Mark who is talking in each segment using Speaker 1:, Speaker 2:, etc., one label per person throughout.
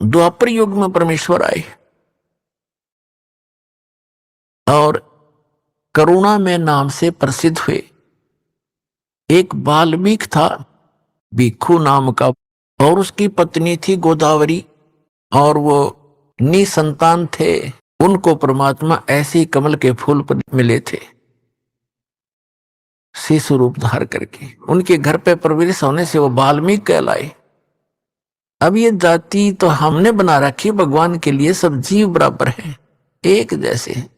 Speaker 1: द्वापर युग में परमेश्वर आए और करुणा में नाम से प्रसिद्ध हुए। एक बाल्मीक था भिक्खु नाम का, और उसकी पत्नी थी गोदावरी, और वो निसंतान थे। उनको परमात्मा ऐसे ही कमल के फूल पर मिले थे, शिशु रूप धार करके। उनके घर पे प्रवेश होने से वो बाल्मीक कहलाए। अब ये जाति तो हमने बना रखी, भगवान के लिए सब जीव बराबर हैं, एक जैसे हैं।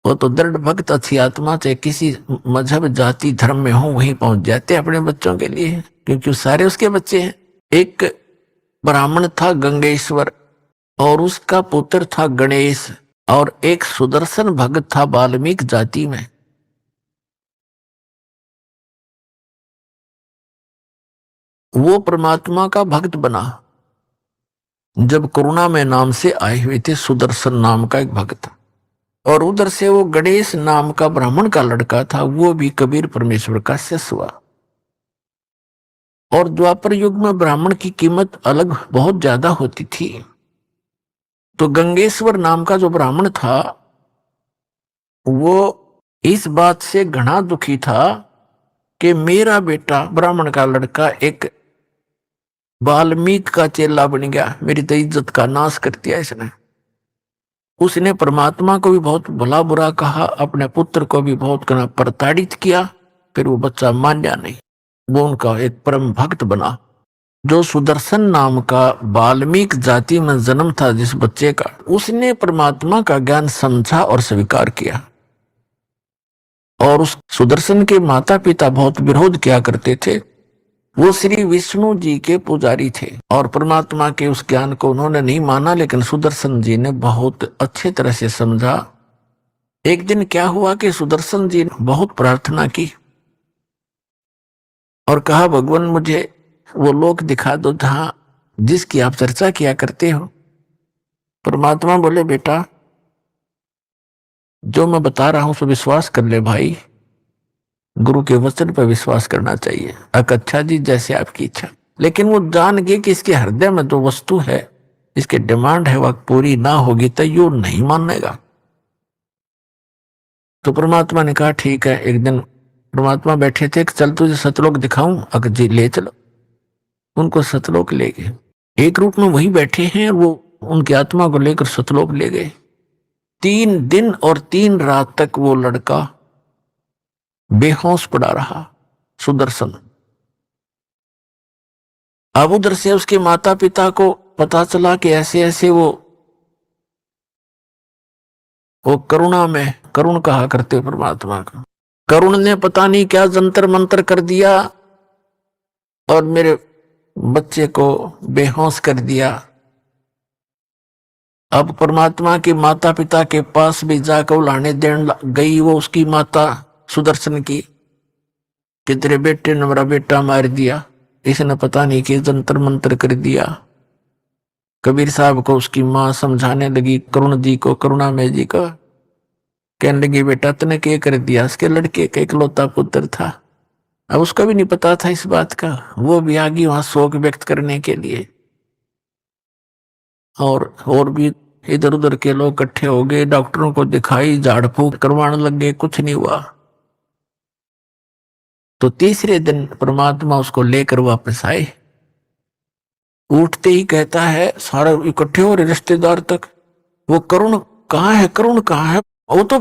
Speaker 1: वो तो दृढ़ भक्त अच्छी आत्मा चाहे किसी मजहब जाति धर्म में हो वहीं पहुंच जाते हैं अपने बच्चों के लिए, क्योंकि सारे उसके बच्चे हैं। एक ब्राह्मण था गंगेश्वर, और उसका पुत्र था गणेश, और एक सुदर्शन भक्त था वाल्मीकि जाति में। वो परमात्मा का भक्त बना जब करुणा में नाम से आए हुए थे सुदर्शन नाम का एक भक्त। और उधर से वो गणेश नाम का ब्राह्मण का लड़का था, वो भी कबीर परमेश्वर का शिष्य हुआ। और द्वापर युग में ब्राह्मण की कीमत अलग बहुत ज्यादा होती थी। तो गंगेश्वर नाम का जो ब्राह्मण था वो इस बात से घना दुखी था कि मेरा बेटा ब्राह्मण का लड़का एक वाल्मीकि का चेला बन गया, मेरी तो इज्जत का नाश कर दिया इसने। उसने परमात्मा को भी बहुत भला बुरा कहा, अपने पुत्र को भी बहुत कना प्रताड़ित किया। फिर वो बच्चा मान्या नहीं, वो उनका एक परम भक्त बना। जो सुदर्शन नाम का वाल्मीकि जाति में जन्म था जिस बच्चे का, उसने परमात्मा का ज्ञान समझा और स्वीकार किया। और उस सुदर्शन के माता पिता बहुत विरोध किया करते थे। वो श्री विष्णु जी के पुजारी थे और परमात्मा के उस ज्ञान को उन्होंने नहीं माना, लेकिन सुदर्शन जी ने बहुत अच्छे तरह से समझा। एक दिन क्या हुआ कि सुदर्शन जी ने बहुत प्रार्थना की और कहा, भगवान मुझे वो लोक दिखा दो जहां जिसकी आप चर्चा किया करते हो। परमात्मा बोले, बेटा जो मैं बता रहा हूं सो विश्वास कर ले भाई, गुरु के वचन पर विश्वास करना चाहिए। अच्छा जी, जैसे आपकी इच्छा। लेकिन वो जान गए कि इसके हृदय में जो वस्तु है, इसके डिमांड है, वह पूरी ना होगी तो यो नहीं मानेगा। तो परमात्मा ने कहा ठीक है। एक दिन परमात्मा बैठे थे, चल तुझे सतलोक दिखाऊं। अगर जी ले चलो। उनको सतलोक ले गए। एक रूप में वही बैठे हैं, वो उनकी आत्मा को लेकर सतलोक ले गए। 3 दिन और 3 रात तक वो लड़का बेहोश पड़ा रहा, सुदर्शन। अब उधर से उसके माता पिता को पता चला कि ऐसे ऐसे वो करुणा में, करुण कहा करते परमात्मा का, करुण ने पता नहीं क्या जंतर मंतर कर दिया और मेरे बच्चे को बेहोश कर दिया। अब परमात्मा के माता पिता के पास भी जाकर लाने देने गई वो उसकी माता सुदर्शन की, कि तेरे बेटे ने मेरा बेटा मार दिया, इसने पता नहीं कि जंतर मंतर कर दिया। कबीर साहब को उसकी माँ समझाने लगी, करुण जी को, करुणा में जी को, कहने लगी, बेटा तूने क्या कर दिया? उसके लड़के का इकलौता पुत्र था। अब उसका भी नहीं पता था इस बात का, वो भी आ गई वहां शोक व्यक्त करने के लिए। और भी इधर उधर के लोग इकट्ठे हो गए, डॉक्टरों को दिखाई, झाड़ फूक करवाने लग गए, कुछ नहीं हुआ। तो तीसरे दिन परमात्मा उसको लेकर वापस आए। उठते ही कहता है, सारे इकट्ठे हो रहे रिश्तेदार तक, वो करुण कहाँ है, करुण कहाँ है? वो तो